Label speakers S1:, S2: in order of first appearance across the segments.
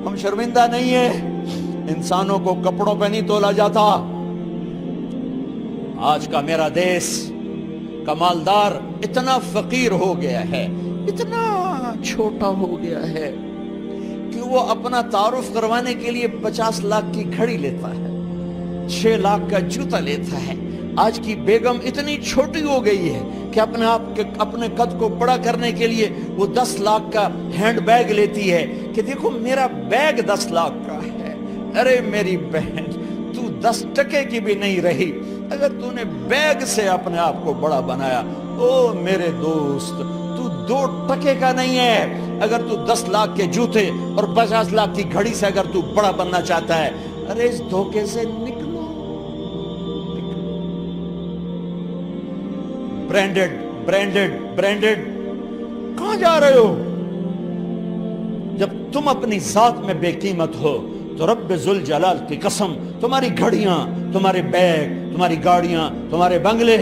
S1: ہم شرمندہ نہیں ہیں، انسانوں کو کپڑوں پہ نہیں تولا جاتا۔ آج کا میرا دیس کا مالدار اتنا فقیر ہو گیا ہے، اتنا چھوٹا ہو گیا ہے کہ وہ اپنا تعارف کروانے کے لیے 50 لاکھ کی گھڑی لیتا ہے، 6 لاکھ کا جوتا لیتا ہے۔ آج کی بیگم اتنی چھوٹی ہو گئی ہے کہ اپنے قد کو بڑا کرنے کے لیے وہ 10 لاکھ کا ہینڈ بیگ لیتی ہے کہ دیکھو میرا بیگ 10 لاکھ کا ہے۔ ارے میری بہن، تو 10 ٹکے کی بھی نہیں رہی اگر تو نے بیگ سے اپنے آپ کو بڑا بنایا۔ او میرے دوست، تو 2 ٹکے کا نہیں ہے اگر تو 10 لاکھ کے جوتے اور 50 لاکھ کی گھڑی سے اگر تو بڑا بننا چاہتا ہے۔ ارے اس دھوکے سے نکلو۔ برینڈڈ برینڈڈ برینڈڈ، کہاں جا رہے ہو؟ جب تم اپنی ذات میں بے قیمت ہو تو رب ذوالجلال کی قسم، تمہاری گھڑیاں، تمہارے بیگ، تمہاری گاڑیاں، تمہارے بنگلے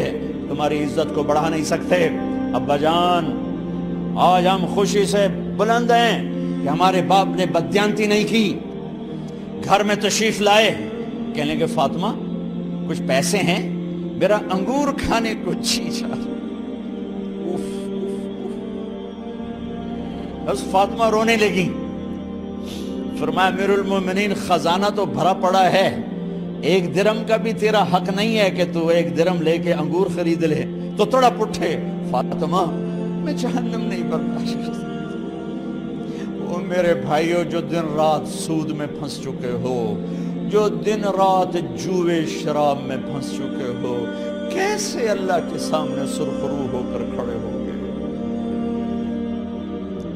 S1: تمہاری عزت کو بڑھا نہیں سکتے۔ ابا جان، آج ہم خوشی سے بلند ہیں کہ ہمارے باپ نے بددیانتی نہیں کی۔ گھر میں تشریف لائے، کہنے کہ فاطمہ کچھ پیسے ہیں، میرا انگور کھانے کو جی چاہ۔ بس فاطمہ رونے لگی۔ فرمایا امیر المومنین، خزانہ تو بھرا پڑا ہے، 1 درہم کا بھی تیرا حق نہیں ہے کہ تو 1 درہم لے کے انگور خرید لے۔ تو تڑپ اٹھے، فاطمہ میں جہنم نہیں برداشت کر سکتی۔ وہ میرے بھائیو جو دن رات سود میں پھنس چکے ہو، جو دن رات جوے شراب میں پھنس چکے ہو، کیسے اللہ کے سامنے سرخرو ہو کر کھڑے ہو گئے؟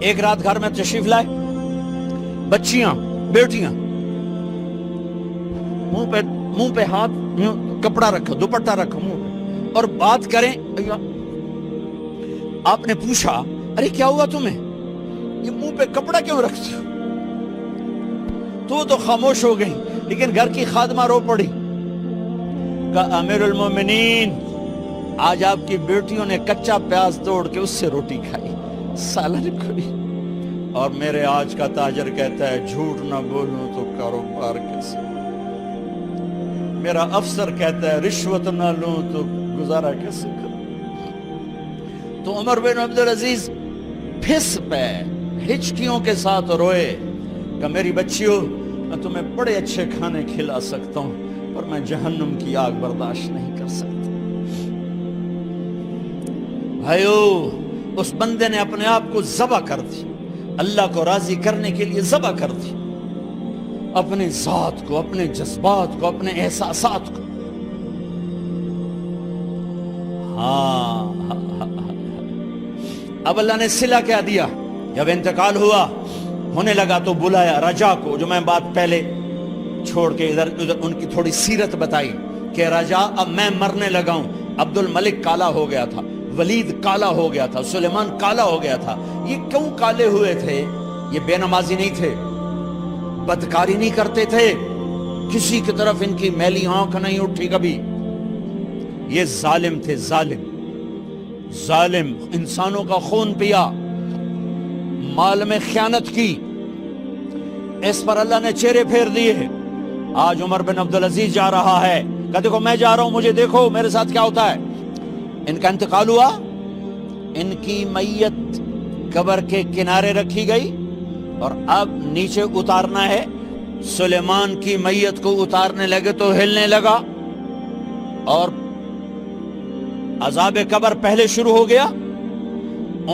S1: ایک رات گھر میں تشریف لائے، بچیاں، بیٹیاں، منہ پہ ہاتھ، کپڑا رکھو، دوپٹہ رکھو منہ پہ، اور بات کریں۔ آپ نے پوچھا ارے کیا ہوا تمہیں، یہ منہ پہ کپڑا کیوں رکھتے ہو؟ تو خاموش ہو گئی، لیکن گھر کی خادمہ رو پڑی۔ کہا امیر المومنین، آج آپ کی بیٹیوں نے کچا پیاز توڑ کے اس سے روٹی کھائی، سالن کھائی، اور میرے آج کا تاجر کہتا ہے جھوٹ نہ بولوں تو کاروبار کیسے؟ میرا افسر کہتا ہے رشوت نہ لوں تو گزارا کیسے کروں؟ تو عمر بن عبدالعزیز پھس پہ ہچکیوں کے ساتھ روئے کہ میری بچیوں، میں تمہیں بڑے اچھے کھانے کھلا سکتا ہوں پر میں جہنم کی آگ برداشت نہیں کر سکتا۔ بھائیو، اس بندے نے اپنے آپ کو ذبح کر دی، اللہ کو راضی کرنے کے لیے ذبح کر دی، اپنے ذات کو، اپنے جذبات کو، اپنے احساسات کو۔ اب اللہ نے صلہ کیا دیا، جب انتقال ہوا، ہونے لگا تو بلایا رجا کو، جو میں بات پہلے چھوڑ کے ادھر ان کی تھوڑی سیرت بتائی کہ رجا اب میں مرنے لگا ہوں۔ عبد الملک کالا ہو گیا تھا، ولید کالا ہو گیا تھا، سلیمان کالا ہو گیا تھا۔ یہ کیوں کالے ہوئے تھے؟ یہ بے نمازی نہیں تھے، بدکاری نہیں کرتے تھے، کسی کی طرف ان کی میلی آنکھ نہیں اٹھی کبھی۔ یہ ظالم تھے، ظالم، انسانوں کا خون پیا، مال میں خیانت کی، اس پر اللہ نے چہرے پھیر دیے۔ آج عمر بن عبدالعزیز جا رہا ہے، کہا دیکھو میں جا رہا ہوں، مجھے دیکھو میرے ساتھ کیا ہوتا ہے۔ ان کا انتقال ہوا، ان کی میت قبر کے کنارے رکھی گئی، اور اب نیچے اتارنا ہے۔ سلیمان کی میت کو اتارنے لگے تو ہلنے لگا، اور عذاب قبر پہلے شروع ہو گیا۔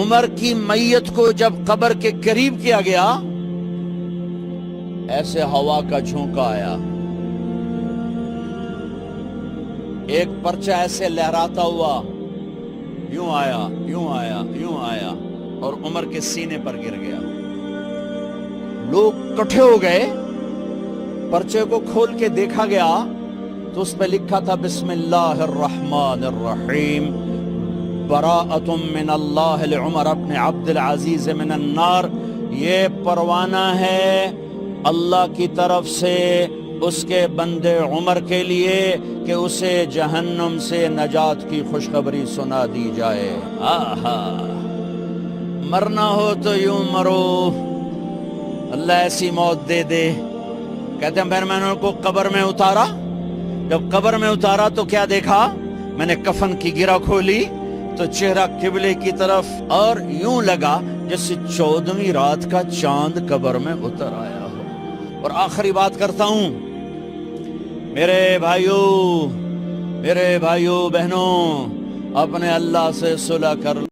S1: عمر کی میت کو جب قبر کے قریب کیا گیا، ایسے ہوا کا جھونکا آیا، ایک پرچہ ایسے لہراتا ہوا یوں آیا، یوں آیا، یوں آیا، اور عمر کے سینے پر گر گیا۔ لوگ کٹھے ہو گئے، پرچے کو کھول کے دیکھا گیا تو اس پہ لکھا تھا بسم اللہ الرحمن الرحیم، براءۃ من اللہ لعمر بن عبد العزیز من النار۔ یہ پروانہ ہے اللہ کی طرف سے اس کے بندے عمر کے لیے کہ اسے جہنم سے نجات کی خوشخبری سنا دی جائے۔ آہا، مرنا ہو تو یوں مرو، اللہ ایسی موت دے دے. کہتے ہیں پھر میں نے ان کو قبر میں اتارا. جب قبر میں اتارا تو کیا دیکھا؟ میں نے کفن کی گرہ کھولی تو چہرہ قبلے کی طرف، اور یوں لگا جیسے 14ویں رات کا چاند قبر میں اتر آیا ہو. اور آخری بات کرتا ہوں، میرے بھائیوں بہنوں، اپنے اللہ سے صلح کر